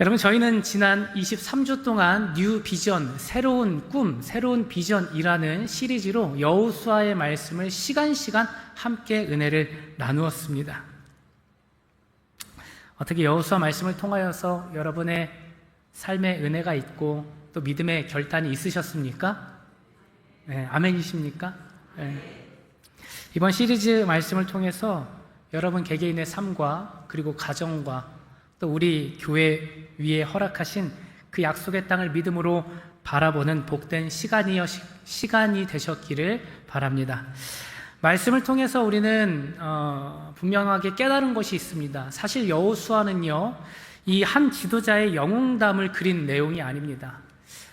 여러분, 저희는 지난 23주 동안 뉴 비전, 새로운 꿈, 새로운 비전이라는 시리즈로 여호수아의 말씀을 시간 함께 은혜를 나누었습니다. 어떻게 여호수아 말씀을 통하여서 여러분의 삶에 은혜가 있고 또 믿음의 결단이 있으셨습니까? 네, 아멘이십니까? 네. 이번 시리즈 말씀을 통해서 여러분 개개인의 삶과 그리고 가정과 또 우리 교회 위에 허락하신 그 약속의 땅을 믿음으로 바라보는 복된 시간이 되셨기를 바랍니다. 말씀을 통해서 우리는 분명하게 깨달은 것이 있습니다. 사실 여호수아는요, 이 한 지도자의 영웅담을 그린 내용이 아닙니다.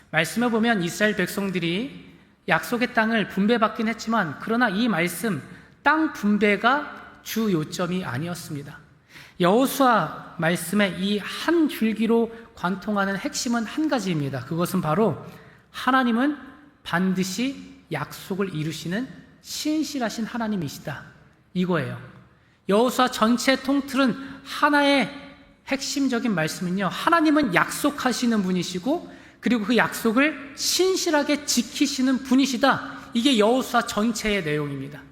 말씀에 보면 이스라엘 백성들이 약속의 땅을 분배받긴 했지만 그러나 이 말씀, 땅 분배가 주 요점이 아니었습니다. 여호수아 말씀의 이 한 줄기로 관통하는 핵심은 한 가지입니다. 그것은 바로 하나님은 반드시 약속을 이루시는 신실하신 하나님이시다, 이거예요. 여호수아 전체 통틀은 하나의 핵심적인 말씀은요, 하나님은 약속하시는 분이시고 그리고 그 약속을 신실하게 지키시는 분이시다, 이게 여호수아 전체의 내용입니다.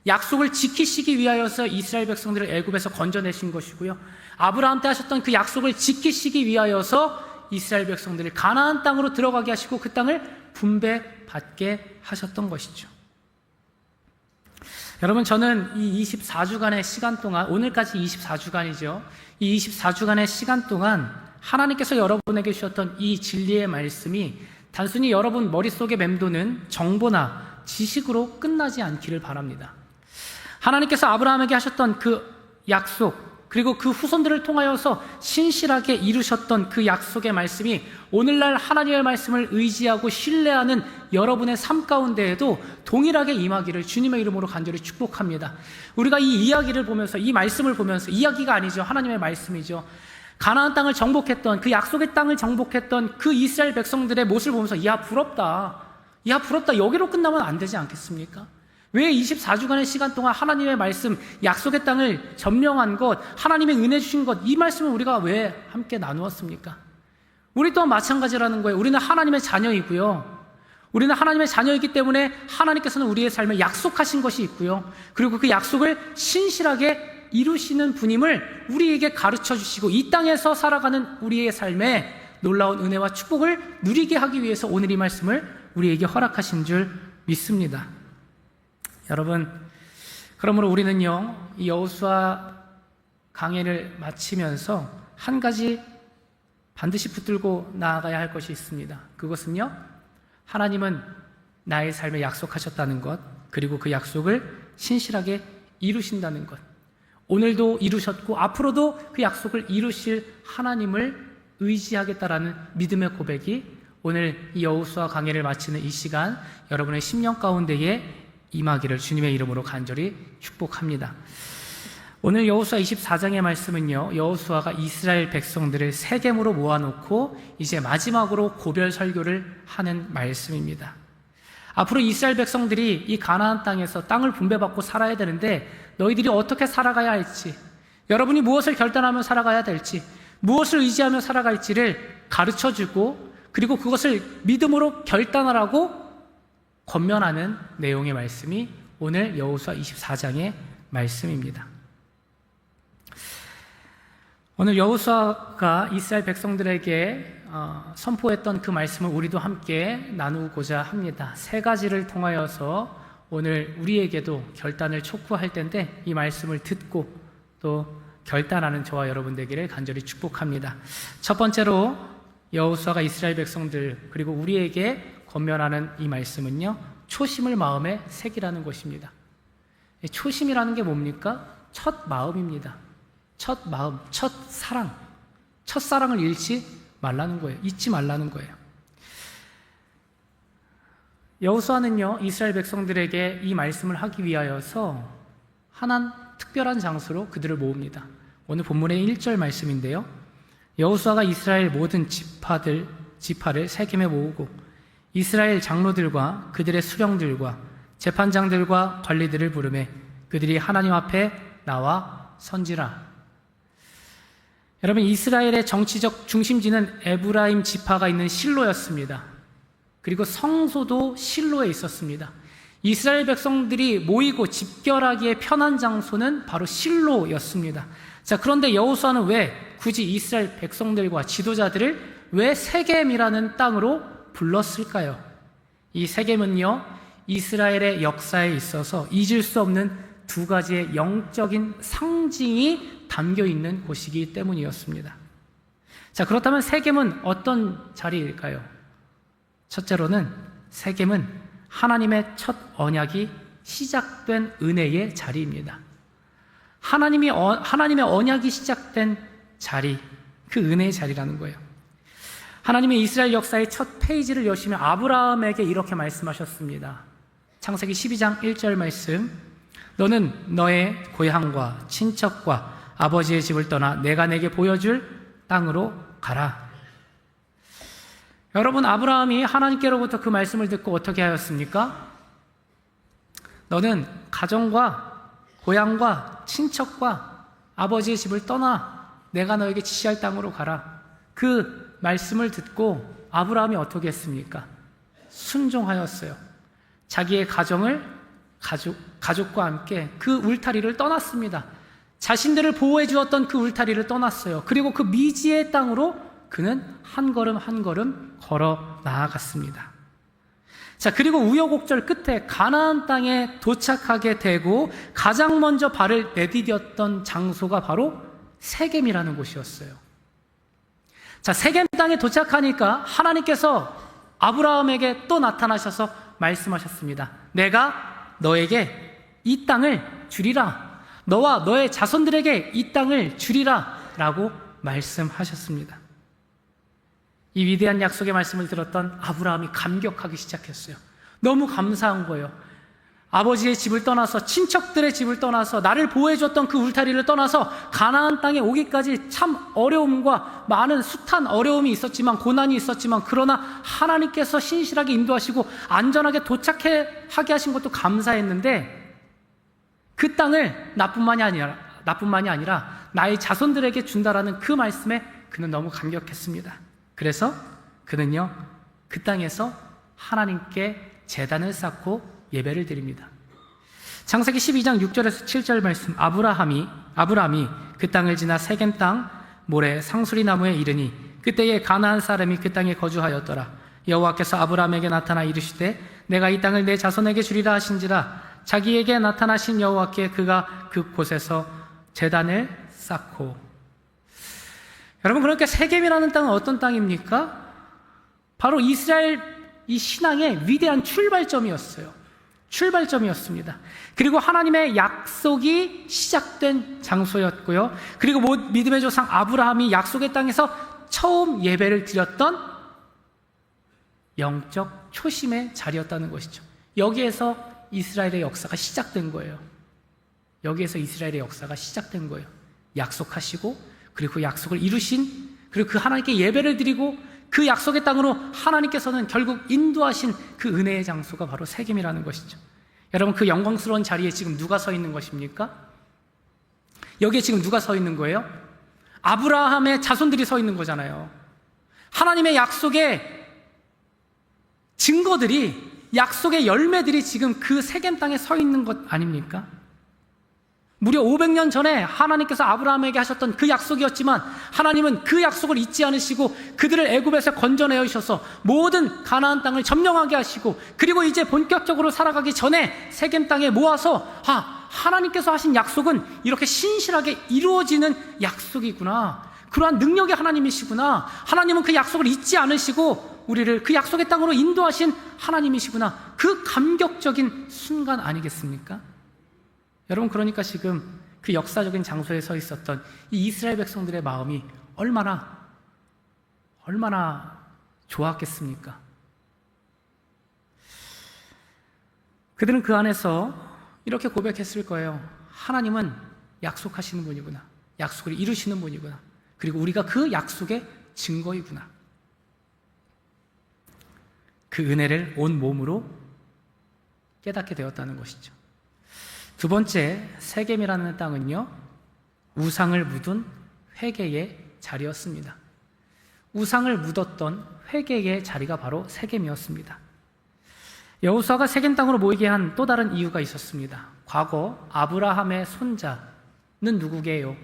약속을 지키시기 위하여서 이스라엘 백성들을 애굽에서 건져내신 것이고요, 아브라함 때 하셨던 그 약속을 지키시기 위하여서 이스라엘 백성들을 가나안 땅으로 들어가게 하시고 그 땅을 분배받게 하셨던 것이죠. 여러분, 저는 이 24주간의 시간 동안, 오늘까지 24주간이죠. 이 24주간의 시간 동안 하나님께서 여러분에게 주셨던 이 진리의 말씀이 단순히 여러분 머릿속에 맴도는 정보나 지식으로 끝나지 않기를 바랍니다. 하나님께서 아브라함에게 하셨던 그 약속, 그리고 그 후손들을 통하여서 신실하게 이루셨던 그 약속의 말씀이 오늘날 하나님의 말씀을 의지하고 신뢰하는 여러분의 삶 가운데에도 동일하게 임하기를 주님의 이름으로 간절히 축복합니다. 우리가 이 이야기를 보면서, 이 말씀을 보면서, 이야기가 아니죠, 하나님의 말씀이죠, 가나안 땅을 정복했던, 그 약속의 땅을 정복했던 그 이스라엘 백성들의 모습을 보면서 야 부럽다, 여기로 끝나면 안 되지 않겠습니까? 왜 24주간의 시간 동안 하나님의 말씀, 약속의 땅을 점령한 것, 하나님의 은혜 주신 것, 이 말씀을 우리가 왜 함께 나누었습니까? 우리 또한 마찬가지라는 거예요. 우리는 하나님의 자녀이고요, 우리는 하나님의 자녀이기 때문에 하나님께서는 우리의 삶에 약속하신 것이 있고요, 그리고 그 약속을 신실하게 이루시는 분임을 우리에게 가르쳐 주시고 이 땅에서 살아가는 우리의 삶에 놀라운 은혜와 축복을 누리게 하기 위해서 오늘 이 말씀을 우리에게 허락하신 줄 믿습니다. 여러분, 그러므로 우리는요, 이 여호수아 강해를 마치면서 한 가지 반드시 붙들고 나아가야 할 것이 있습니다. 그것은요, 하나님은 나의 삶에 약속하셨다는 것, 그리고 그 약속을 신실하게 이루신다는 것, 오늘도 이루셨고 앞으로도 그 약속을 이루실 하나님을 의지하겠다라는 믿음의 고백이 오늘 이 여호수아 강해를 마치는 이 시간 여러분의 심령 가운데에 임하기를 주님의 이름으로 간절히 축복합니다. 오늘 여호수아 24장의 말씀은요, 여호수아가 이스라엘 백성들을 세겜으로 모아놓고 이제 마지막으로 고별 설교를 하는 말씀입니다. 앞으로 이스라엘 백성들이 이 가나안 땅에서 땅을 분배받고 살아야 되는데 너희들이 어떻게 살아가야 할지, 여러분이 무엇을 결단하며 살아가야 될지, 무엇을 의지하며 살아갈지를 가르쳐주고 그리고 그것을 믿음으로 결단하라고 권면하는 내용의 말씀이 오늘 여호수아 24장의 말씀입니다. 오늘 여호수아가 이스라엘 백성들에게 선포했던 그 말씀을 우리도 함께 나누고자 합니다. 세 가지를 통하여서 오늘 우리에게도 결단을 촉구할 텐데 이 말씀을 듣고 또 결단하는 저와 여러분 되기를 간절히 축복합니다. 첫 번째로 여호수아가 이스라엘 백성들 그리고 우리에게 권면하는 이 말씀은요, 초심을 마음에 새기라는 것입니다. 초심이라는 게 뭡니까? 첫 마음입니다. 첫 마음, 첫사랑을 잃지 말라는 거예요. 잊지 말라는 거예요. 여호수아는요, 이스라엘 백성들에게 이 말씀을 하기 위하여서 한 특별한 장소로 그들을 모읍니다. 오늘 본문의 1절 말씀인데요, 여호수아가 이스라엘 모든 지파를 세겜에 모으고 이스라엘 장로들과 그들의 수령들과 재판장들과 관리들을 부르매 그들이 하나님 앞에 나와 선지라. 여러분, 이스라엘의 정치적 중심지는 에브라임 지파가 있는 실로였습니다. 그리고 성소도 실로에 있었습니다. 이스라엘 백성들이 모이고 집결하기에 편한 장소는 바로 실로였습니다. 자, 그런데 여호수아는 왜 굳이 이스라엘 백성들과 지도자들을 왜 세겜이라는 땅으로 불렀을까요? 이 세겜은요, 이스라엘의 역사에 있어서 잊을 수 없는 두 가지의 영적인 상징이 담겨 있는 곳이기 때문이었습니다. 자, 그렇다면 세겜은 어떤 자리일까요? 첫째로는 세겜은 하나님의 첫 언약이 시작된 은혜의 자리입니다. 하나님의 언약이 시작된 자리, 그 은혜의 자리라는 거예요. 하나님이 이스라엘 역사의 첫 페이지를 여시며 아브라함에게 이렇게 말씀하셨습니다. 창세기 12장 1절 말씀, 너는 너의 고향과 친척과 아버지의 집을 떠나 내가 내게 보여줄 땅으로 가라. 여러분, 아브라함이 하나님께로부터 그 말씀을 듣고 어떻게 하였습니까? 너는 가정과 고향과 친척과 아버지의 집을 떠나 내가 너에게 지시할 땅으로 가라. 그 말씀을 듣고 아브라함이 어떻게 했습니까? 순종하였어요. 자기의 가족과 함께 그 울타리를 떠났습니다. 자신들을 보호해 주었던 그 울타리를 떠났어요. 그리고 그 미지의 땅으로 그는 한 걸음 한 걸음 걸어 나아갔습니다. 자, 그리고 우여곡절 끝에 가나안 땅에 도착하게 되고 가장 먼저 발을 내디뎠던 장소가 바로 세겜이라는 곳이었어요. 자, 세겜 땅에 도착하니까 하나님께서 아브라함에게 또 나타나셔서 말씀하셨습니다. 내가 너에게 이 땅을 주리라. 너와 너의 자손들에게 이 땅을 주리라 라고 말씀하셨습니다. 이 위대한 약속의 말씀을 들었던 아브라함이 감격하기 시작했어요. 너무 감사한 거예요. 아버지의 집을 떠나서, 친척들의 집을 떠나서, 나를 보호해줬던 그 울타리를 떠나서 가나안 땅에 오기까지 참 어려움과 많은 숱한 어려움이 있었지만, 고난이 있었지만, 그러나 하나님께서 신실하게 인도하시고 안전하게 하게 하신 것도 감사했는데, 그 땅을 나뿐만이 아니라 나의 자손들에게 준다라는 그 말씀에 그는 너무 감격했습니다. 그래서 그는요, 그 땅에서 하나님께 제단을 쌓고 예배를 드립니다. 창세기 12장 6절에서 7절 말씀, 아브라함이 그 땅을 지나 세겜 땅 모래 상수리 나무에 이르니 그때에 가나안 사람이 그 땅에 거주하였더라. 여호와께서 아브라함에게 나타나 이르시되 내가 이 땅을 내 자손에게 주리라 하신지라. 자기에게 나타나신 여호와께 그가 그곳에서 제단을 쌓고. 여러분, 그러니까 세겜이라는 땅은 어떤 땅입니까? 바로 이스라엘 이 신앙의 위대한 출발점이었습니다. 그리고 하나님의 약속이 시작된 장소였고요. 그리고 믿음의 조상 아브라함이 약속의 땅에서 처음 예배를 드렸던 영적 초심의 자리였다는 것이죠. 여기에서 이스라엘의 역사가 시작된 거예요. 약속하시고, 그리고 그 약속을 이루신, 그리고 그 하나님께 예배를 드리고 그 약속의 땅으로 하나님께서는 결국 인도하신 그 은혜의 장소가 바로 세겜이라는 것이죠. 여러분, 그 영광스러운 자리에 지금 누가 서 있는 것입니까? 여기에 지금 누가 서 있는 거예요? 아브라함의 자손들이 서 있는 거잖아요. 하나님의 약속의 증거들이, 약속의 열매들이 지금 그 세겜 땅에 서 있는 것 아닙니까? 무려 500년 전에 하나님께서 아브라함에게 하셨던 그 약속이었지만 하나님은 그 약속을 잊지 않으시고 그들을 애굽에서 건져내셔서 모든 가나안 땅을 점령하게 하시고, 그리고 이제 본격적으로 살아가기 전에 세겜 땅에 모아서 하나님께서 하신 약속은 이렇게 신실하게 이루어지는 약속이구나, 그러한 능력의 하나님이시구나, 하나님은 그 약속을 잊지 않으시고 우리를 그 약속의 땅으로 인도하신 하나님이시구나, 그 감격적인 순간 아니겠습니까? 여러분, 그러니까 지금 그 역사적인 장소에 서 있었던 이 이스라엘 백성들의 마음이 얼마나 좋았겠습니까? 그들은 그 안에서 이렇게 고백했을 거예요. 하나님은 약속하시는 분이구나, 약속을 이루시는 분이구나, 그리고 우리가 그 약속의 증거이구나. 그 은혜를 온 몸으로 깨닫게 되었다는 것이죠. 두 번째, 세겜이라는 땅은요, 우상을 묻은 회개의 자리였습니다. 우상을 묻었던 회개의 자리가 바로 세겜이었습니다. 여호수아가 세겜 땅으로 모이게 한 또 다른 이유가 있었습니다. 과거 아브라함의 손자는 누구게요?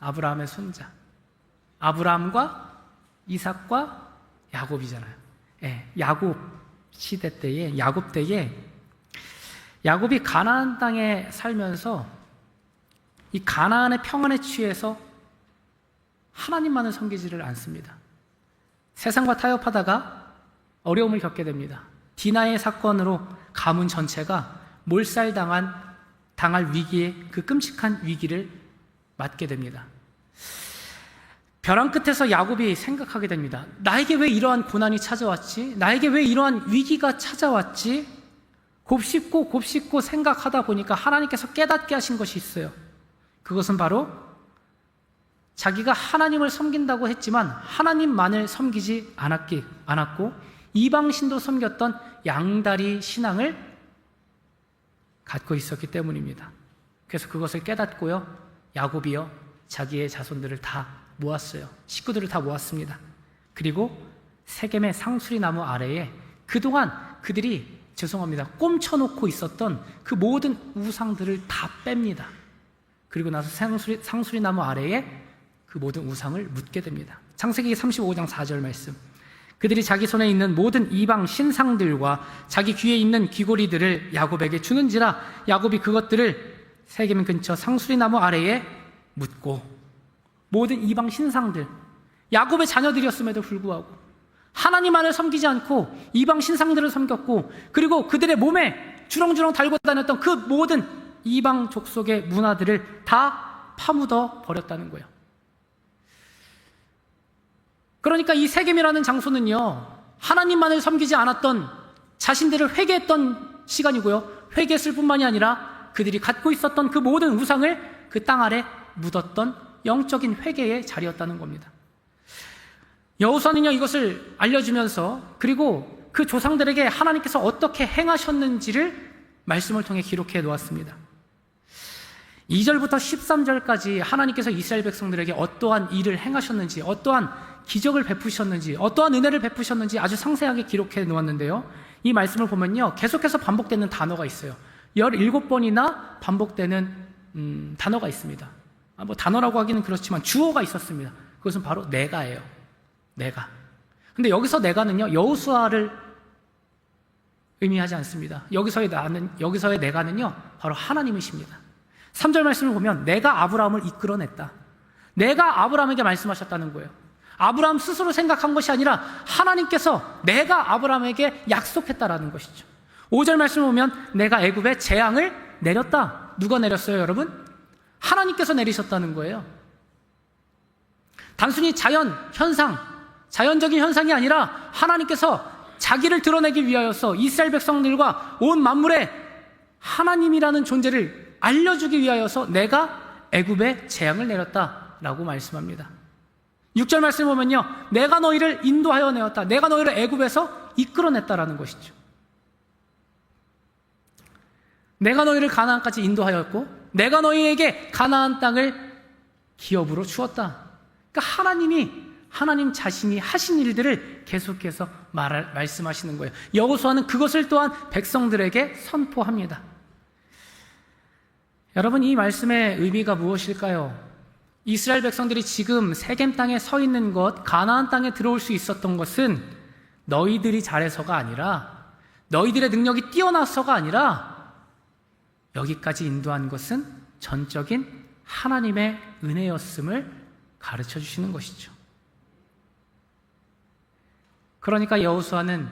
아브라함의 손자. 아브라함과 이삭과 야곱이잖아요. 야곱 시대 때에, 야곱 때에 야곱이 가나안 땅에 살면서 이 가나안의 평안에 취해서 하나님만을 섬기지를 않습니다. 세상과 타협하다가 어려움을 겪게 됩니다. 디나의 사건으로 가문 전체가 당할 위기에, 그 끔찍한 위기를 맞게 됩니다. 벼랑 끝에서 야곱이 생각하게 됩니다. 나에게 왜 이러한 고난이 찾아왔지? 나에게 왜 이러한 위기가 찾아왔지? 곱씹고 생각하다 보니까 하나님께서 깨닫게 하신 것이 있어요. 그것은 바로 자기가 하나님을 섬긴다고 했지만 하나님만을 섬기지 않았고 이방신도 섬겼던 양다리 신앙을 갖고 있었기 때문입니다. 그래서 그것을 깨닫고요, 야곱이요 자기의 자손들을 다 모았어요. 식구들을 다 모았습니다. 그리고 세겜의 상수리 나무 아래에 그동안 그들이 꼼쳐놓고 있었던 그 모든 우상들을 다 뺍니다. 그리고 나서 상수리 나무 아래에 그 모든 우상을 묻게 됩니다. 창세기 35장 4절 말씀. 그들이 자기 손에 있는 모든 이방 신상들과 자기 귀에 있는 귀고리들을 야곱에게 주는지라 야곱이 그것들을 세겜 근처 상수리 나무 아래에 묻고, 모든 이방 신상들, 야곱의 자녀들이었음에도 불구하고 하나님만을 섬기지 않고 이방 신상들을 섬겼고, 그리고 그들의 몸에 주렁주렁 달고 다녔던 그 모든 이방 족속의 문화들을 다 파묻어 버렸다는 거예요. 그러니까 이 세겜이라는 장소는요, 하나님만을 섬기지 않았던 자신들을 회개했던 시간이고요, 회개했을 뿐만이 아니라 그들이 갖고 있었던 그 모든 우상을 그 땅 아래 묻었던 영적인 회개의 자리였다는 겁니다. 여호수아는요, 이것을 알려주면서 그리고 그 조상들에게 하나님께서 어떻게 행하셨는지를 말씀을 통해 기록해 놓았습니다. 2절부터 13절까지 하나님께서 이스라엘 백성들에게 어떠한 일을 행하셨는지, 어떠한 기적을 베푸셨는지, 어떠한 은혜를 베푸셨는지 아주 상세하게 기록해 놓았는데요, 이 말씀을 보면요, 계속해서 반복되는 단어가 있어요. 17번이나 반복되는 단어가 있습니다. 단어라고 하기는 그렇지만 주어가 있었습니다. 그것은 바로 내가예요. 내가. 근데 여기서 내가는요, 여호수아를 의미하지 않습니다. 여기서의 내가는요, 바로 하나님이십니다. 3절 말씀을 보면 내가 아브라함을 이끌어냈다. 내가 아브라함에게 말씀하셨다는 거예요. 아브라함 스스로 생각한 것이 아니라 하나님께서 내가 아브라함에게 약속했다라는 것이죠. 5절 말씀을 보면 내가 애굽에 재앙을 내렸다. 누가 내렸어요, 여러분? 하나님께서 내리셨다는 거예요. 단순히 자연적인 현상이 아니라 하나님께서 자기를 드러내기 위하여서 이스라엘 백성들과 온 만물에 하나님이라는 존재를 알려주기 위하여서 내가 애굽에 재앙을 내렸다라고 말씀합니다. 6절 말씀을 보면요, 내가 너희를 인도하여 내었다. 내가 너희를 애굽에서 이끌어냈다라는 것이죠. 내가 너희를 가나안까지 인도하였고 내가 너희에게 가나안 땅을 기업으로 주었다. 그러니까 하나님 자신이 하신 일들을 계속해서 말씀하시는 거예요. 여호수아는 그것을 또한 백성들에게 선포합니다. 여러분, 이 말씀의 의미가 무엇일까요? 이스라엘 백성들이 지금 세겜 땅에 서 있는 것, 가나안 땅에 들어올 수 있었던 것은 너희들이 잘해서가 아니라, 너희들의 능력이 뛰어나서가 아니라, 여기까지 인도한 것은 전적인 하나님의 은혜였음을 가르쳐 주시는 것이죠. 그러니까 여호수아는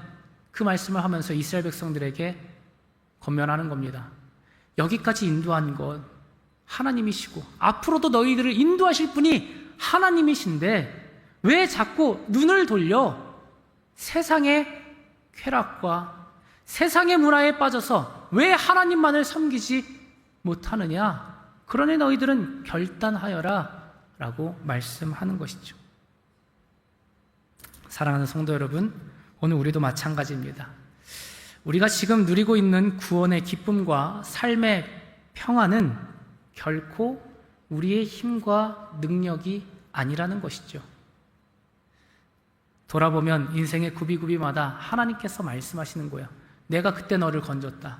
그 말씀을 하면서 이스라엘 백성들에게 권면하는 겁니다. 여기까지 인도한 것 하나님이시고 앞으로도 너희들을 인도하실 분이 하나님이신데 왜 자꾸 눈을 돌려 세상의 쾌락과 세상의 문화에 빠져서 왜 하나님만을 섬기지 못하느냐? 그러니 너희들은 결단하여라 라고 말씀하는 것이죠. 사랑하는 성도 여러분, 오늘 우리도 마찬가지입니다. 우리가 지금 누리고 있는 구원의 기쁨과 삶의 평안은 결코 우리의 힘과 능력이 아니라는 것이죠. 돌아보면 인생의 굽이굽이마다 하나님께서 말씀하시는 거예요. 내가 그때 너를 건졌다.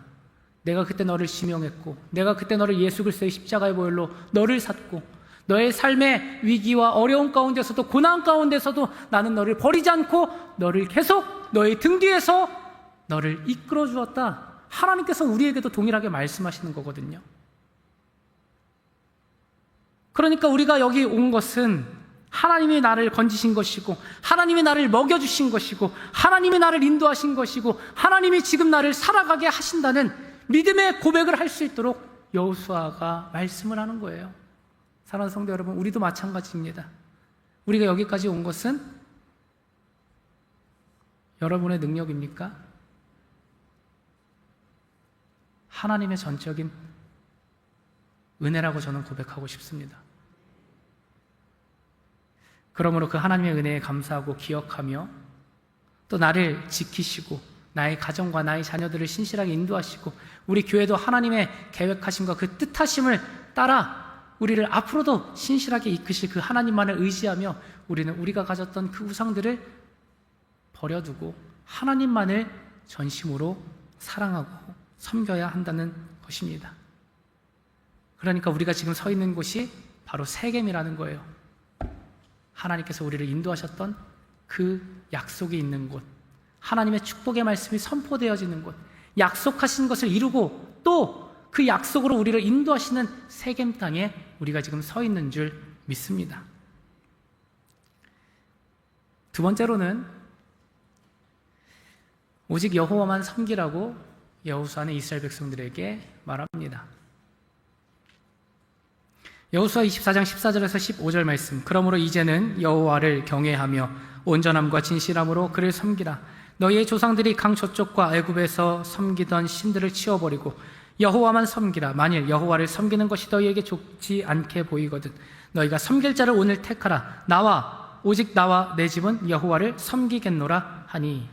내가 그때 너를 지명했고, 내가 그때 너를 예수 그리스도의 십자가의 보혈로 너를 샀고, 너의 삶의 위기와 어려운 가운데서도, 고난 가운데서도 나는 너를 버리지 않고 너를 계속 너의 등 뒤에서 너를 이끌어 주었다. 하나님께서 우리에게도 동일하게 말씀하시는 거거든요. 그러니까 우리가 여기 온 것은 하나님이 나를 건지신 것이고, 하나님이 나를 먹여주신 것이고, 하나님이 나를 인도하신 것이고, 하나님이 지금 나를 살아가게 하신다는 믿음의 고백을 할 수 있도록 여호수아가 말씀을 하는 거예요. 사랑하는 성도 여러분, 우리도 마찬가지입니다. 우리가 여기까지 온 것은 여러분의 능력입니까? 하나님의 전적인 은혜라고 저는 고백하고 싶습니다. 그러므로 그 하나님의 은혜에 감사하고 기억하며, 또 나를 지키시고 나의 가정과 나의 자녀들을 신실하게 인도하시고, 우리 교회도 하나님의 계획하심과 그 뜻하심을 따라 우리를 앞으로도 신실하게 이끄실 그 하나님만을 의지하며, 우리는 우리가 가졌던 그 우상들을 버려두고 하나님만을 전심으로 사랑하고 섬겨야 한다는 것입니다. 그러니까 우리가 지금 서 있는 곳이 바로 세겜이라는 거예요. 하나님께서 우리를 인도하셨던 그 약속이 있는 곳, 하나님의 축복의 말씀이 선포되어지는 곳, 약속하신 것을 이루고 또 그 약속으로 우리를 인도하시는 세겜 땅에 우리가 지금 서 있는 줄 믿습니다. 두 번째로는 오직 여호와만 섬기라고 여호수아는 이스라엘 백성들에게 말합니다. 여호수아 24장 14절에서 15절 말씀. 그러므로 이제는 여호와를 경외하며 온전함과 진실함으로 그를 섬기라. 너희의 조상들이 강 저쪽과 애굽에서 섬기던 신들을 치워버리고 여호와만 섬기라. 만일 여호와를 섬기는 것이 너희에게 좋지 않게 보이거든 너희가 섬길 자를 오늘 택하라. 오직 나와 내 집은 여호와를 섬기겠노라 하니.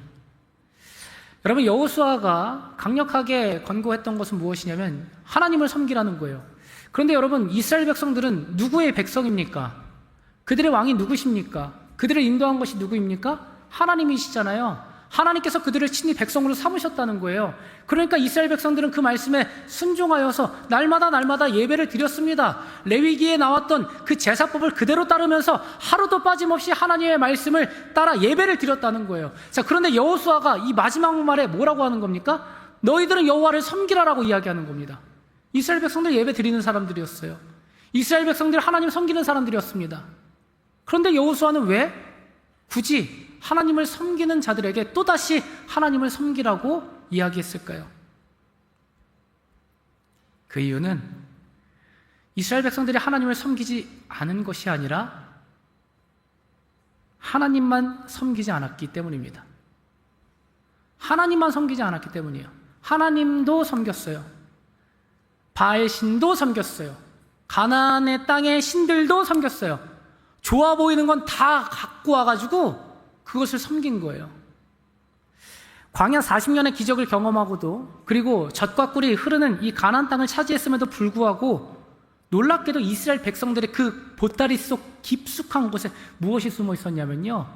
여러분, 여호수아가 강력하게 권고했던 것은 무엇이냐면 하나님을 섬기라는 거예요. 그런데 여러분, 이스라엘 백성들은 누구의 백성입니까? 그들의 왕이 누구십니까? 그들을 인도한 것이 누구입니까? 하나님이시잖아요. 하나님께서 그들을 친히 백성으로 삼으셨다는 거예요. 그러니까 이스라엘 백성들은 그 말씀에 순종하여서 날마다 예배를 드렸습니다. 레위기에 나왔던 그 제사법을 그대로 따르면서 하루도 빠짐없이 하나님의 말씀을 따라 예배를 드렸다는 거예요. 자, 그런데 여호수아가 이 마지막 말에 뭐라고 하는 겁니까? 너희들은 여호와를 섬기라라고 이야기하는 겁니다. 이스라엘 백성들 예배 드리는 사람들이었어요. 이스라엘 백성들 하나님 섬기는 사람들이었습니다. 그런데 여호수아는 왜 굳이 하나님을 섬기는 자들에게 또다시 하나님을 섬기라고 이야기했을까요? 그 이유는 이스라엘 백성들이 하나님을 섬기지 않은 것이 아니라 하나님만 섬기지 않았기 때문입니다. 하나님만 섬기지 않았기 때문이에요. 하나님도 섬겼어요. 바알신도 섬겼어요. 가나안의 땅의 신들도 섬겼어요. 좋아 보이는 건 다 갖고 와가지고 그것을 섬긴 거예요. 광야 40년의 기적을 경험하고도, 그리고 젖과 꿀이 흐르는 이 가나안 땅을 차지했음에도 불구하고 놀랍게도 이스라엘 백성들의 그 보따리 속 깊숙한 곳에 무엇이 숨어 있었냐면요,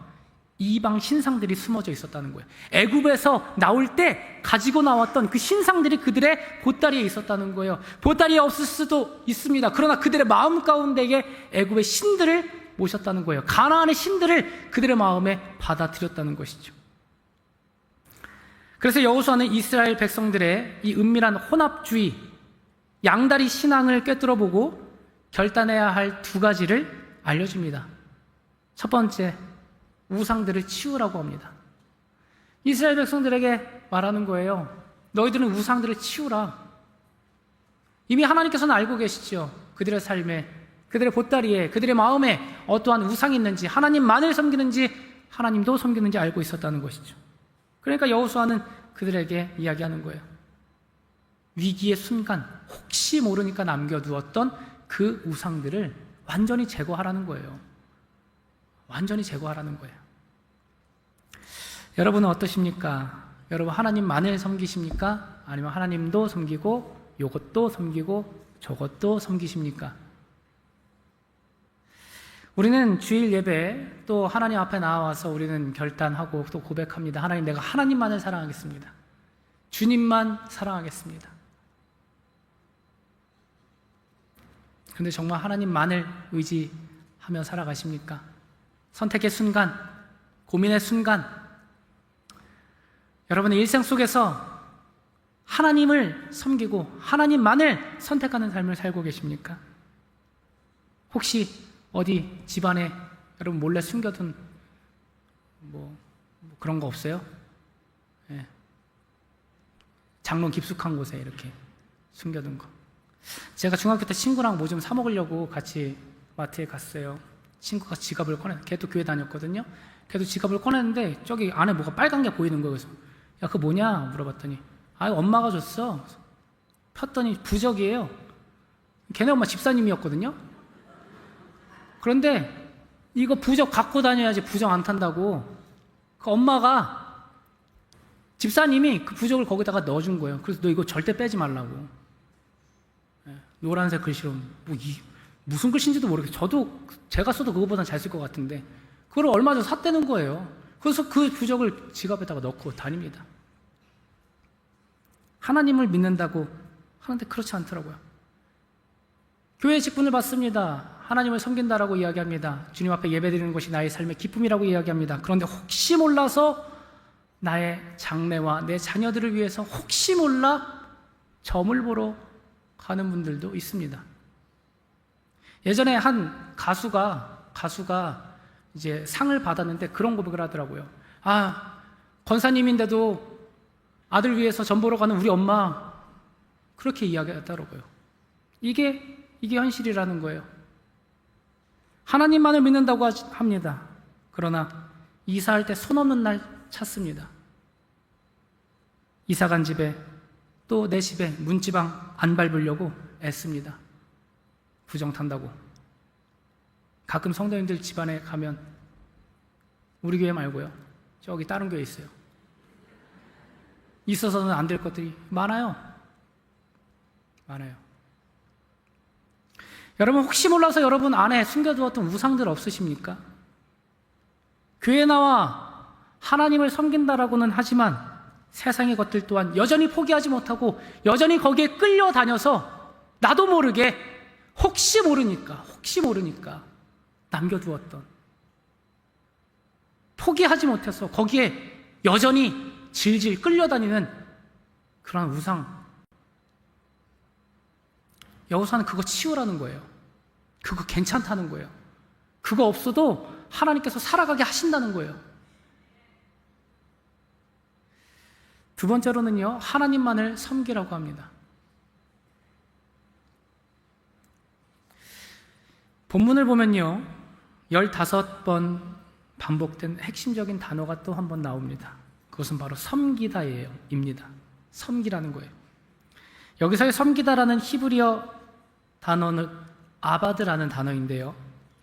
이방 신상들이 숨어져 있었다는 거예요. 애굽에서 나올 때 가지고 나왔던 그 신상들이 그들의 보따리에 있었다는 거예요. 보따리에 없을 수도 있습니다. 그러나 그들의 마음 가운데에 애굽의 신들을 모셨다는 거예요. 가나안의 신들을 그들의 마음에 받아들였다는 것이죠. 그래서 여호수아는 이스라엘 백성들의 이 은밀한 혼합주의, 양다리 신앙을 꿰뚫어보고 결단해야 할 두 가지를 알려줍니다. 첫 번째, 우상들을 치우라고 합니다. 이스라엘 백성들에게 말하는 거예요. 너희들은 우상들을 치우라. 이미 하나님께서는 알고 계시죠. 그들의 삶에, 그들의 보따리에, 그들의 마음에 어떠한 우상이 있는지, 하나님만을 섬기는지 하나님도 섬기는지 알고 있었다는 것이죠. 그러니까 여호수아는 그들에게 이야기하는 거예요. 위기의 순간 혹시 모르니까 남겨두었던 그 우상들을 완전히 제거하라는 거예요. 완전히 제거하라는 거예요. 여러분은 어떠십니까? 여러분 하나님만을 섬기십니까? 아니면 하나님도 섬기고 이것도 섬기고 저것도 섬기십니까? 우리는 주일 예배 또 하나님 앞에 나와서 우리는 결단하고 또 고백합니다. 하나님, 내가 하나님만을 사랑하겠습니다. 주님만 사랑하겠습니다. 그런데 정말 하나님만을 의지하며 살아가십니까? 선택의 순간, 고민의 순간, 여러분의 일생 속에서 하나님을 섬기고 하나님만을 선택하는 삶을 살고 계십니까? 혹시 어디 집안에 여러분 몰래 숨겨둔 뭐 그런 거 없어요? 예. 장롱 깊숙한 곳에 이렇게 숨겨둔 거. 제가 중학교 때 친구랑 뭐 좀 사 먹으려고 같이 마트에 갔어요. 친구가 지갑을 걔도 교회 다녔거든요. 걔도 지갑을 꺼냈는데 저기 안에 뭐가 빨간 게 보이는 거예요. 그래서 야, 그거 뭐냐 물어봤더니 엄마가 줬어. 폈더니 부적이에요. 걔네 엄마 집사님이었거든요. 그런데 이거 부적 갖고 다녀야지 부적 안 탄다고 그 엄마가 집사님이 그 부적을 거기다가 넣어준 거예요. 그래서 너 이거 절대 빼지 말라고. 노란색 글씨로 무슨 글씨인지도 모르겠어요. 제가 써도 그거보단 잘 쓸 것 같은데 그걸 얼마 전에 샀다는 거예요. 그래서 그 부적을 지갑에다가 넣고 다닙니다. 하나님을 믿는다고 하는데 그렇지 않더라고요. 교회 직분을 받습니다. 하나님을 섬긴다라고 이야기합니다. 주님 앞에 예배드리는 것이 나의 삶의 기쁨이라고 이야기합니다. 그런데 혹시 몰라서 나의 장래와 내 자녀들을 위해서 혹시 몰라 점을 보러 가는 분들도 있습니다. 예전에 한 가수가 이제 상을 받았는데 그런 고백을 하더라고요. 권사님인데도 아들 위해서 점 보러 가는 우리 엄마, 그렇게 이야기하더라고요. 이게 현실이라는 거예요. 하나님만을 믿는다고 합니다. 그러나 이사할 때 손 없는 날 찾습니다. 이사 간 집에 또 내 집에 문지방 안 밟으려고 애씁니다. 부정 탄다고. 가끔 성도님들 집안에 가면 우리 교회 말고요. 저기 다른 교회 있어요. 있어서는 안 될 것들이 많아요. 여러분 혹시 몰라서 여러분 안에 숨겨두었던 우상들 없으십니까? 교회 나와 하나님을 섬긴다라고는 하지만 세상의 것들 또한 여전히 포기하지 못하고 여전히 거기에 끌려다녀서 나도 모르게 혹시 모르니까 남겨두었던, 포기하지 못해서 거기에 여전히 질질 끌려다니는 그런 우상. 여호수아는 그거 치우라는 거예요. 그거 괜찮다는 거예요. 그거 없어도 하나님께서 살아가게 하신다는 거예요. 두 번째로는요, 하나님만을 섬기라고 합니다. 본문을 보면요, 15번 반복된 핵심적인 단어가 또 한 번 나옵니다. 그것은 바로 섬기다입니다. 섬기라는 거예요. 여기서의 섬기다라는 히브리어 단어는 아바드라는 단어인데요,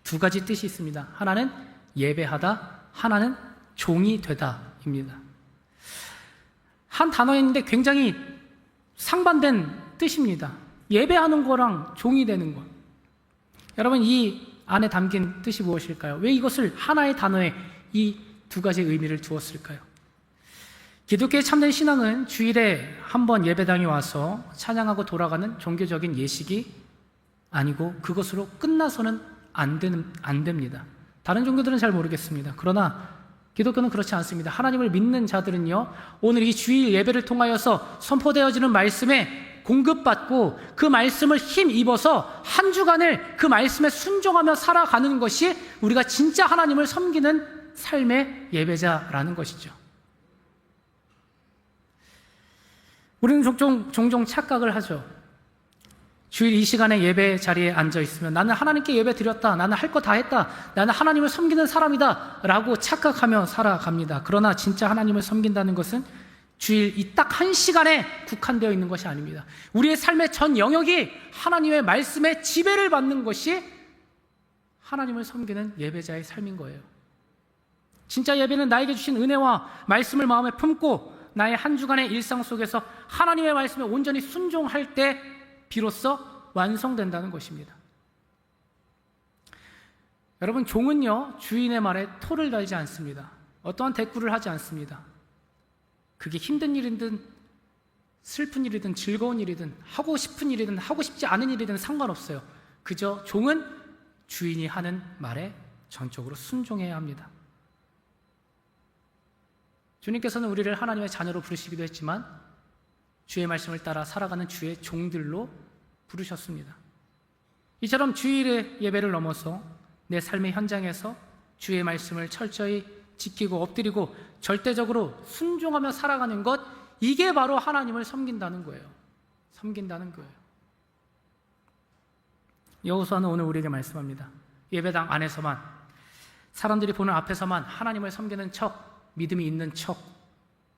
두 가지 뜻이 있습니다. 하나는 예배하다, 하나는 종이 되다입니다. 한 단어인데 굉장히 상반된 뜻입니다. 예배하는 거랑 종이 되는 것. 여러분, 이 안에 담긴 뜻이 무엇일까요? 왜 이것을 하나의 단어에 이 두 가지 의미를 두었을까요? 기독교의 참된 신앙은 주일에 한 번 예배당에 와서 찬양하고 돌아가는 종교적인 예식이 아니고 그것으로 끝나서는 안 됩니다. 다른 종교들은 잘 모르겠습니다. 그러나 기독교는 그렇지 않습니다. 하나님을 믿는 자들은요, 오늘 이 주일 예배를 통하여서 선포되어지는 말씀에 공급받고 그 말씀을 힘입어서 한 주간을 그 말씀에 순종하며 살아가는 것이 우리가 진짜 하나님을 섬기는 삶의 예배자라는 것이죠. 우리는 종종 착각을 하죠. 주일 이 시간에 예배 자리에 앉아 있으면 나는 하나님께 예배 드렸다, 나는 할 거 다 했다, 나는 하나님을 섬기는 사람이다 라고 착각하며 살아갑니다. 그러나 진짜 하나님을 섬긴다는 것은 주일 이 딱 한 시간에 국한되어 있는 것이 아닙니다. 우리의 삶의 전 영역이 하나님의 말씀에 지배를 받는 것이 하나님을 섬기는 예배자의 삶인 거예요. 진짜 예배는 나에게 주신 은혜와 말씀을 마음에 품고 나의 한 주간의 일상 속에서 하나님의 말씀에 온전히 순종할 때 비로소 완성된다는 것입니다. 여러분, 종은요 주인의 말에 토를 달지 않습니다. 어떠한 대꾸를 하지 않습니다. 그게 힘든 일이든 슬픈 일이든 즐거운 일이든 하고 싶은 일이든 하고 싶지 않은 일이든 상관없어요. 그저 종은 주인이 하는 말에 전적으로 순종해야 합니다. 주님께서는 우리를 하나님의 자녀로 부르시기도 했지만 주의 말씀을 따라 살아가는 주의 종들로 부르셨습니다. 이처럼 주일의 예배를 넘어서 내 삶의 현장에서 주의 말씀을 철저히 지키고 엎드리고 절대적으로 순종하며 살아가는 것, 이게 바로 하나님을 섬긴다는 거예요. 섬긴다는 거예요. 여호수아는 오늘 우리에게 말씀합니다. 예배당 안에서만, 사람들이 보는 앞에서만 하나님을 섬기는 척, 믿음이 있는 척,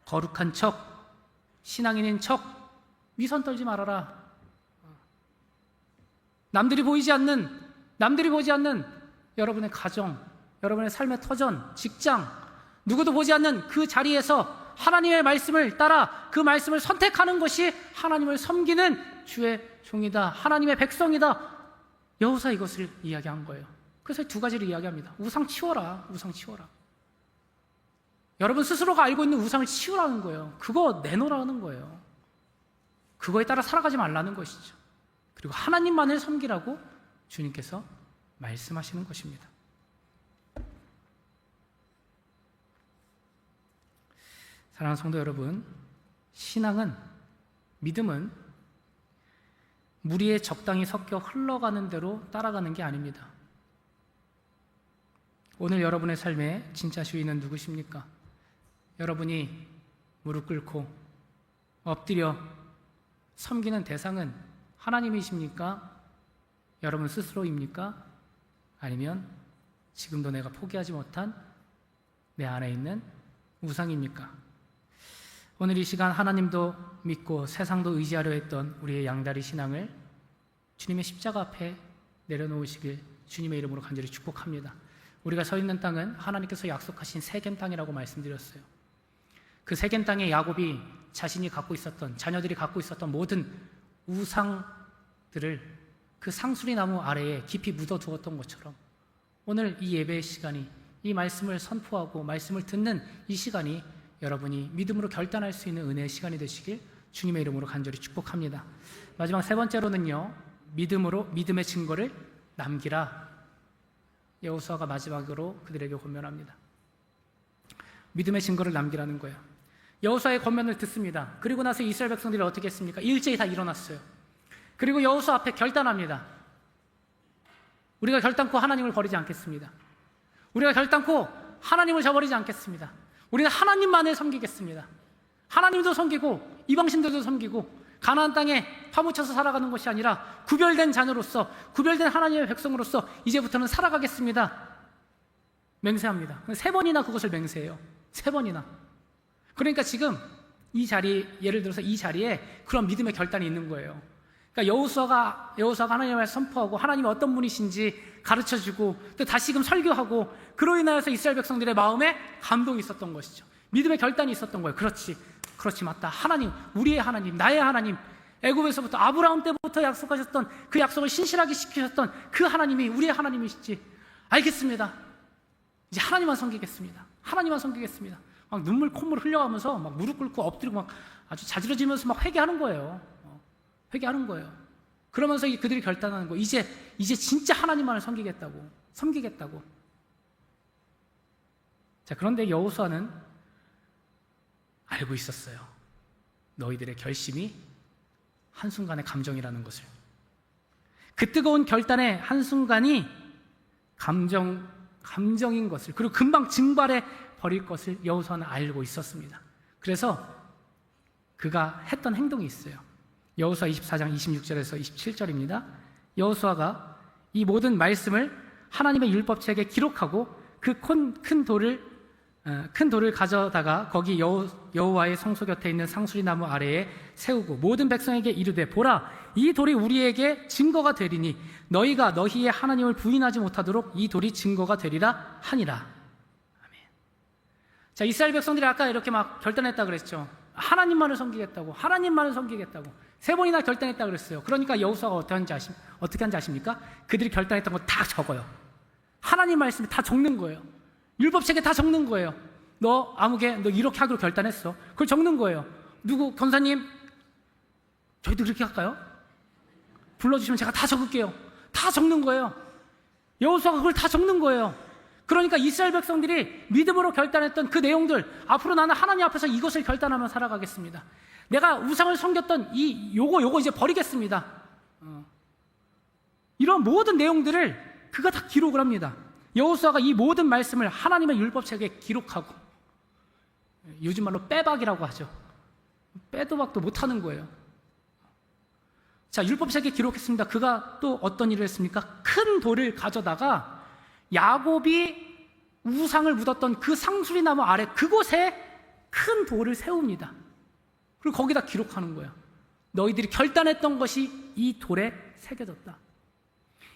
거룩한 척, 신앙인인 척 위선 떨지 말아라. 남들이 보지 않는 여러분의 가정, 여러분의 삶의 터전, 직장, 누구도 보지 않는 그 자리에서 하나님의 말씀을 따라 그 말씀을 선택하는 것이 하나님을 섬기는 주의 종이다, 하나님의 백성이다. 여호수아 이것을 이야기한 거예요. 그래서 두 가지를 이야기합니다. 우상 치워라, 우상 치워라. 여러분 스스로가 알고 있는 우상을 치우라는 거예요. 그거 내놓으라는 거예요. 그거에 따라 살아가지 말라는 것이죠. 그리고 하나님만을 섬기라고 주님께서 말씀하시는 것입니다. 사랑하는 성도 여러분, 신앙은, 믿음은 무리에 적당히 섞여 흘러가는 대로 따라가는 게 아닙니다. 오늘 여러분의 삶의 진짜 주인은 누구십니까? 여러분이 무릎 꿇고 엎드려 섬기는 대상은 하나님이십니까? 여러분 스스로입니까? 아니면 지금도 내가 포기하지 못한 내 안에 있는 우상입니까? 오늘 이 시간 하나님도 믿고 세상도 의지하려 했던 우리의 양다리 신앙을 주님의 십자가 앞에 내려놓으시길 주님의 이름으로 간절히 축복합니다. 우리가 서 있는 땅은 하나님께서 약속하신 세겜 땅이라고 말씀드렸어요. 그 세겜 땅에 야곱이 자신이 갖고 있었던, 자녀들이 갖고 있었던 모든 우상들을 그 상수리 나무 아래에 깊이 묻어두었던 것처럼 오늘 이 예배의 시간이, 이 말씀을 선포하고 말씀을 듣는 이 시간이 여러분이 믿음으로 결단할 수 있는 은혜의 시간이 되시길 주님의 이름으로 간절히 축복합니다. 마지막 세 번째로는요, 믿음의 증거를 남기라. 여호수아가 마지막으로 그들에게 권면합니다. 믿음의 증거를 남기라는 거예요. 여호수아의 권면을 듣습니다. 그리고 나서 이스라엘 백성들이 어떻게 했습니까? 일제히 다 일어났어요. 그리고 여호수아 앞에 결단합니다. 우리가 결단코 하나님을 버리지 않겠습니다. 우리가 결단코 하나님을 저버리지 않겠습니다. 우리는 하나님만을 섬기겠습니다. 하나님도 섬기고 이방신들도 섬기고 가나안 땅에 파묻혀서 살아가는 것이 아니라 구별된 자녀로서, 구별된 하나님의 백성으로서 이제부터는 살아가겠습니다. 맹세합니다. 세 번이나 그것을 맹세해요. 세 번이나. 그러니까 지금 이 자리, 예를 들어서 이 자리에 그런 믿음의 결단이 있는 거예요. 그러니까 여호수아가 하나님의 말씀 선포하고 하나님이 어떤 분이신지 가르쳐주고 또 다시금 설교하고, 그로 인하여서 이스라엘 백성들의 마음에 감동이 있었던 것이죠. 믿음의 결단이 있었던 거예요. 그렇지 맞다. 하나님, 우리의 하나님, 나의 하나님, 애굽에서부터 아브라함 때부터 약속하셨던 그 약속을 신실하게 지키셨던 그 하나님이 우리의 하나님이시지. 알겠습니다. 이제 하나님만 섬기겠습니다. 하나님만 섬기겠습니다. 막 눈물 콧물 흘려가면서 막 무릎 꿇고 엎드리고 막 아주 자지러지면서 막 회개하는 거예요. 회개하는 거예요. 그러면서 그들이 결단하는 거, 이제 진짜 하나님만을 섬기겠다고. 자, 그런데 여호수아는 알고 있었어요. 너희들의 결심이 한순간의 감정이라는 것을. 그 뜨거운 결단의 한순간이 감정인 것을, 그리고 금방 증발해 버릴 것을 여호수아는 알고 있었습니다. 그래서 그가 했던 행동이 있어요. 여호수아 24장 26절에서 27절입니다. 여호수아가 이 모든 말씀을 하나님의 율법책에 기록하고 그 큰 돌을 가져다가 거기 여호와의 성소 곁에 있는 상수리 나무 아래에 세우고 모든 백성에게 이르되, 보라, 이 돌이 우리에게 증거가 되리니 너희가 너희의 하나님을 부인하지 못하도록 이 돌이 증거가 되리라 하니라. 아멘. 자, 이스라엘 백성들이 아까 이렇게 막 결단했다 그랬죠. 하나님만을 섬기겠다고. 세 번이나 결단했다 그랬어요. 그러니까 여호수아가 어떻게 한지 아십니까? 그들이 결단했던 거 다 적어요. 하나님 말씀에 다 적는 거예요. 율법책에 다 적는 거예요. 너 아무개 너 이렇게 하기로 결단했어. 그걸 적는 거예요. 누구 권사님 저희도 그렇게 할까요? 불러주시면 제가 다 적을게요. 다 적는 거예요. 여호수아가 그걸 다 적는 거예요. 그러니까 이스라엘 백성들이 믿음으로 결단했던 그 내용들, 앞으로 나는 하나님 앞에서 이것을 결단하며 살아가겠습니다. 내가 우상을 섬겼던 요거 이제 버리겠습니다. 이런 모든 내용들을 그가 다 기록을 합니다. 여호수아가 이 모든 말씀을 하나님의 율법책에 기록하고, 요즘 말로 빼박이라고 하죠. 빼도 박도 못하는 거예요. 자, 율법책에 기록했습니다. 그가 또 어떤 일을 했습니까? 큰 돌을 가져다가 야곱이 우상을 묻었던 그 상수리 나무 아래 그곳에 큰 돌을 세웁니다. 그리고 거기다 기록하는 거예요. 너희들이 결단했던 것이 이 돌에 새겨졌다.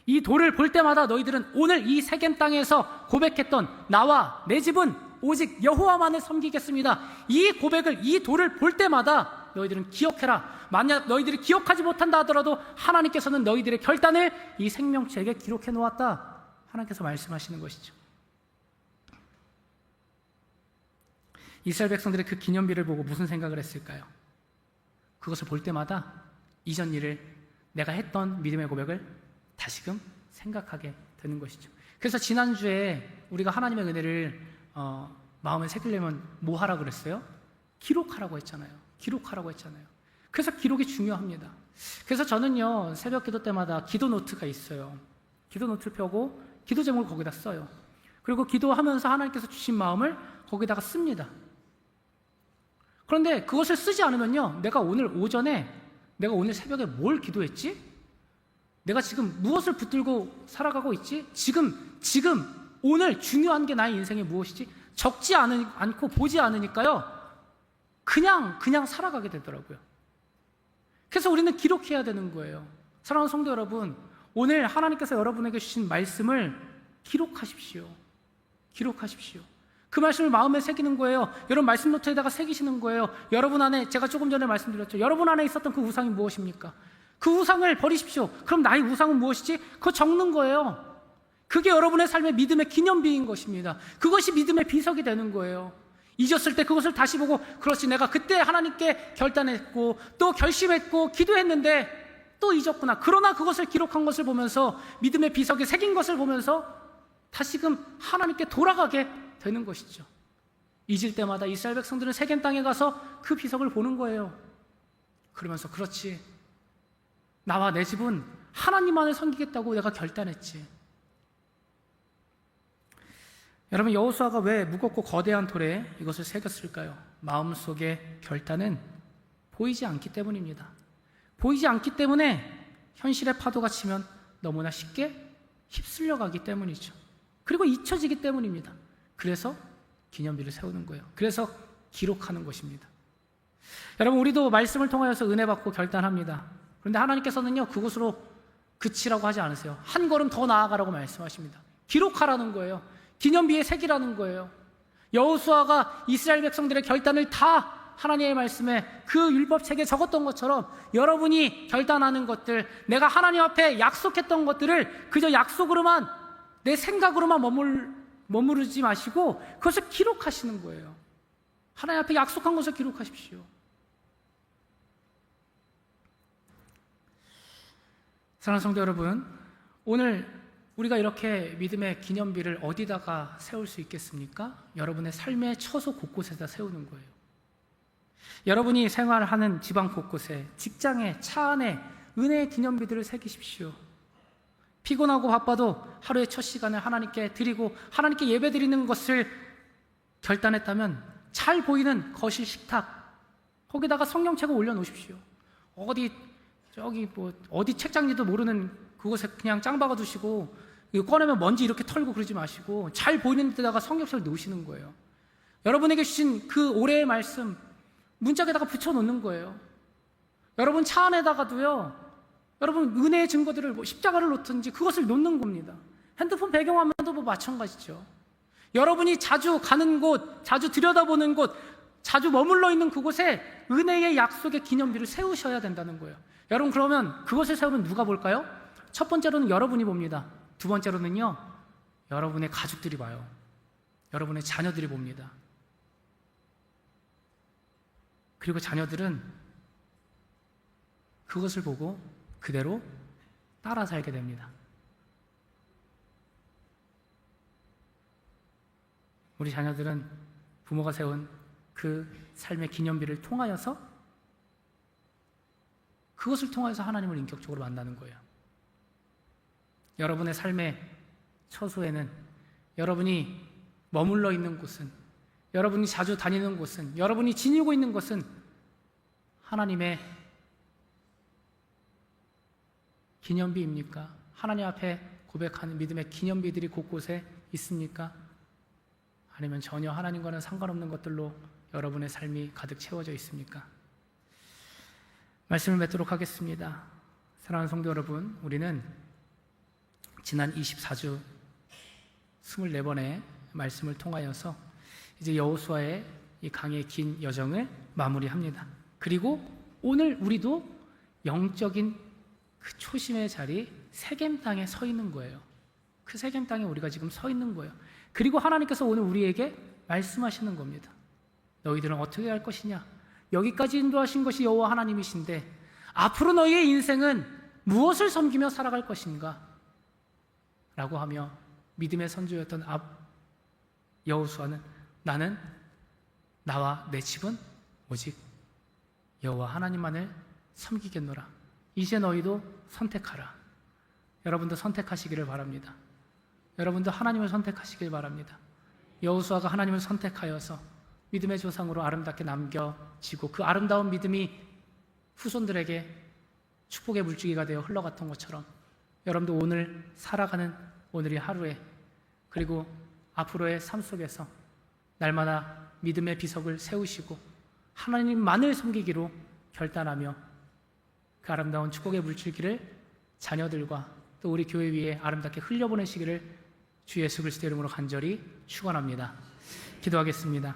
이 돌을 볼 때마다 너희들은 오늘 이 세겜 땅에서 고백했던 나와 내 집은 오직 여호와만을 섬기겠습니다. 이 고백을, 이 돌을 볼 때마다 너희들은 기억해라. 만약 너희들이 기억하지 못한다 하더라도 하나님께서는 너희들의 결단을 이 생명책에 기록해 놓았다. 하나님께서 말씀하시는 것이죠. 이스라엘 백성들의 그 기념비를 보고 무슨 생각을 했을까요? 그것을 볼 때마다 이전 일을, 내가 했던 믿음의 고백을 다시금 생각하게 되는 것이죠. 그래서 지난주에 우리가 하나님의 은혜를 마음에 새기려면 뭐 하라고 그랬어요? 기록하라고 했잖아요. 기록하라고 했잖아요. 그래서 기록이 중요합니다. 그래서 저는요, 새벽 기도 때마다 기도 노트가 있어요. 기도 노트를 펴고 기도 제목을 거기다 써요. 그리고 기도하면서 하나님께서 주신 마음을 거기다가 씁니다. 그런데 그것을 쓰지 않으면요, 내가 오늘 새벽에 뭘 기도했지? 내가 지금 무엇을 붙들고 살아가고 있지? 지금 오늘 중요한 게 나의 인생에 무엇이지? 적지 않고 보지 않으니까요, 그냥 살아가게 되더라고요. 그래서 우리는 기록해야 되는 거예요. 사랑하는 성도 여러분, 오늘 하나님께서 여러분에게 주신 말씀을 기록하십시오. 기록하십시오. 그 말씀을 마음에 새기는 거예요. 여러분 말씀 노트에다가 새기시는 거예요. 여러분 안에, 제가 조금 전에 말씀드렸죠. 여러분 안에 있었던 그 우상이 무엇입니까? 그 우상을 버리십시오. 그럼 나의 우상은 무엇이지? 그거 적는 거예요. 그게 여러분의 삶의 믿음의 기념비인 것입니다. 그것이 믿음의 비석이 되는 거예요. 잊었을 때 그것을 다시 보고, 그렇지, 내가 그때 하나님께 결단했고 또 결심했고 기도했는데 또 잊었구나. 그러나 그것을 기록한 것을 보면서, 믿음의 비석에 새긴 것을 보면서 다시금 하나님께 돌아가게 되는 것이죠. 잊을 때마다 이스라엘 백성들은 세겜 땅에 가서 그 비석을 보는 거예요. 그러면서, 그렇지, 나와 내 집은 하나님만을 섬기겠다고 내가 결단했지. 여러분, 여호수아가 왜 무겁고 거대한 돌에 이것을 새겼을까요? 마음속의 결단은 보이지 않기 때문입니다. 보이지 않기 때문에 현실의 파도가 치면 너무나 쉽게 휩쓸려 가기 때문이죠. 그리고 잊혀지기 때문입니다. 그래서 기념비를 세우는 거예요. 그래서 기록하는 것입니다. 여러분, 우리도 말씀을 통하여서 은혜 받고 결단합니다. 그런데 하나님께서는요, 그곳으로 그치라고 하지 않으세요. 한 걸음 더 나아가라고 말씀하십니다. 기록하라는 거예요. 기념비에 새기라는 거예요. 여호수아가 이스라엘 백성들의 결단을 다 하나님의 말씀에, 그 율법책에 적었던 것처럼 여러분이 결단하는 것들, 내가 하나님 앞에 약속했던 것들을 그저 약속으로만, 내 생각으로만 머무르지 마시고 그것을 기록하시는 거예요. 하나님 앞에 약속한 것을 기록하십시오. 사랑하는 성도 여러분, 오늘 우리가 이렇게 믿음의 기념비를 어디다가 세울 수 있겠습니까? 여러분의 삶의 처소 곳곳에다 세우는 거예요. 여러분이 생활하는 지방 곳곳에, 직장에, 차 안에 은혜의 기념비들을 새기십시오. 피곤하고 바빠도 하루의 첫 시간을 하나님께 드리고 하나님께 예배드리는 것을 결단했다면 잘 보이는 거실 식탁, 거기다가 성경책을 올려놓으십시오. 어디 책장인지도 모르는 그곳에 그냥 짱 박아두시고, 이거 꺼내면 먼지 이렇게 털고 그러지 마시고 잘 보이는 데다가 성경책을 놓으시는 거예요. 여러분에게 주신 그 올해의 말씀 문짝에다가 붙여놓는 거예요. 여러분 차 안에다가도요, 여러분 은혜의 증거들을 십자가를 놓든지 그것을 놓는 겁니다. 핸드폰 배경화면도 마찬가지죠. 여러분이 자주 가는 곳, 자주 들여다보는 곳, 자주 머물러 있는 그곳에 은혜의 약속의 기념비를 세우셔야 된다는 거예요. 여러분, 그러면 그것을 세우면 누가 볼까요? 첫 번째로는 여러분이 봅니다. 두 번째로는요, 여러분의 가족들이 봐요. 여러분의 자녀들이 봅니다. 그리고 자녀들은 그것을 보고 그대로 따라 살게 됩니다. 우리 자녀들은 부모가 세운 그 삶의 기념비를 통하여서 그것을 통하여서 하나님을 인격적으로 만나는 거예요. 여러분의 삶의 처소에는 여러분이 머물러 있는 곳은, 여러분이 자주 다니는 곳은, 여러분이 지니고 있는 곳은 하나님의 기념비입니까? 하나님 앞에 고백하는 믿음의 기념비들이 곳곳에 있습니까? 아니면 전혀 하나님과는 상관없는 것들로 여러분의 삶이 가득 채워져 있습니까? 말씀을 맺도록 하겠습니다. 사랑하는 성도 여러분, 우리는 지난 24주 24번의 말씀을 통하여서 이제 여호수아의 이 강의 긴 여정을 마무리합니다. 그리고 오늘 우리도 영적인 그 초심의 자리 세겜 땅에 서 있는 거예요. 그 세겜 땅에 우리가 지금 서 있는 거예요. 그리고 하나님께서 오늘 우리에게 말씀하시는 겁니다. 너희들은 어떻게 할 것이냐? 여기까지 인도하신 것이 여호와 하나님이신데 앞으로 너희의 인생은 무엇을 섬기며 살아갈 것인가? 라고 하며 믿음의 선조였던 여호수아는 나는 나와 내 집은 오직 여호와 하나님만을 섬기겠노라. 이제 너희도 선택하라. 여러분도 선택하시기를 바랍니다. 여러분도 하나님을 선택하시길 바랍니다. 여호수아가 하나님을 선택하여서 믿음의 조상으로 아름답게 남겨지고 그 아름다운 믿음이 후손들에게 축복의 물줄기가 되어 흘러갔던 것처럼 여러분도 오늘 살아가는 오늘이 하루에 그리고 앞으로의 삶 속에서 날마다 믿음의 비석을 세우시고 하나님만을 섬기기로 결단하며 그 아름다운 축복의 물줄기를 자녀들과 또 우리 교회 위에 아름답게 흘려보내시기를 주 예수 그리스도 이름으로 간절히 축원합니다. 기도하겠습니다.